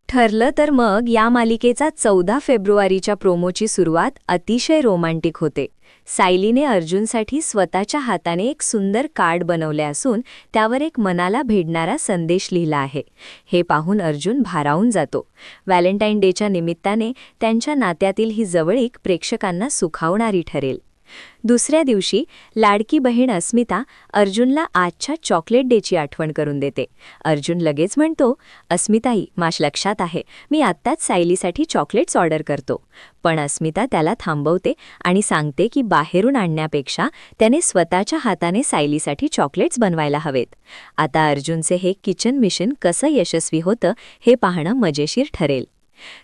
ठरलं तर मग या मालिकेचा 14 फेब्रुवारीच्या प्रोमोची सुरुवात अतिशय रोमांटिक होते. सायलीने अर्जुनसाठी स्वतःच्या हाताने एक सुंदर कार्ड बनवले असून त्यावर एक मनाला भिडणारा संदेश लिहिला आहे. हे पाहून अर्जुन भारावून जातो. व्हॅलेंटाईन डेच्या निमित्ताने त्यांच्या नात्यातील ही जवळीक प्रेक्षकांना सुखावणारी ठरेल. दुसऱ्या दिवशी लाडकी बहीण अस्मिता अर्जुनला आजच्या चॉकलेट डेची आठवण करून देते. अर्जुन लगेच म्हणतो, अस्मिताई, माझ्या लक्षात आहे, मी आत्ताच सायलीसाठी चॉकलेट्स ऑर्डर करतो. पण अस्मिता त्याला थांबवते आणि सांगते की बाहेरून आणण्यापेक्षा त्याने स्वतःच्या हाताने सायलीसाठी चॉकलेट्स बनवायला हवेत. आता अर्जुनचे हे किचन मिशन कसं यशस्वी होतं हे पाहणं मजेशीर ठरेल.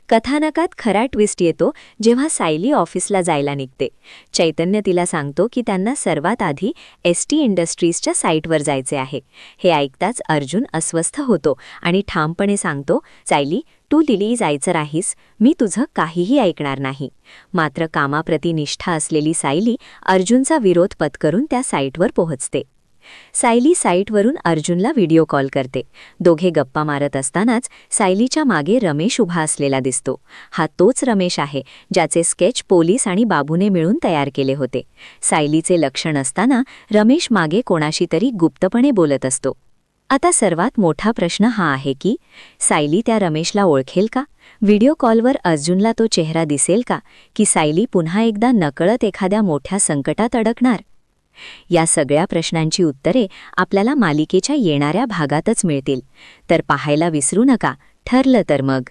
कथानकात खरा ट्विस्ट येतो जेव्हा सायली ऑफिसला जायला निघते. चैतन्य तिला सांगतो की त्यांना सर्वात आधी ST इंडस्ट्रीजच्या साईटवर जायचे आहे. हे ऐकताच अर्जुन अस्वस्थ होतो आणि ठामपणे सांगतो, सायली, तू दिल्ली जायचं राहीस, मी तुझं काहीही ऐकणार नाही. मात्र कामाप्रती निष्ठा असलेली सायली अर्जुनचा विरोध पत्करून त्या साईटवर पोहोचते. सायली साईटवरून अर्जुनला व्हिडिओ कॉल करते. दोघे गप्पा मारत असतानाच सायलीच्या मागे रमेश उभा असलेला दिसतो. हा तोच रमेश आहे ज्याचे स्केच पोलीस आणि बाबूने मिळून तयार केले होते. सायलीचे लक्ष नसताना रमेश मागे कोणाशी तरी गुप्तपणे बोलत असतो. आता सर्वात मोठा प्रश्न हा आहे की सायली त्या रमेशला ओळखेल का? व्हिडिओ कॉलवर अर्जुनला तो चेहरा दिसेल का? की सायली पुन्हा एकदा नकळत एखाद्या मोठ्या संकटात अडकणार? या सगळ्या प्रश्नांची उत्तरे आपल्याला मालिकेच्या येणाऱ्या भागातच मिळतील. तर पाहायला विसरू नका. ठरलं तर मग.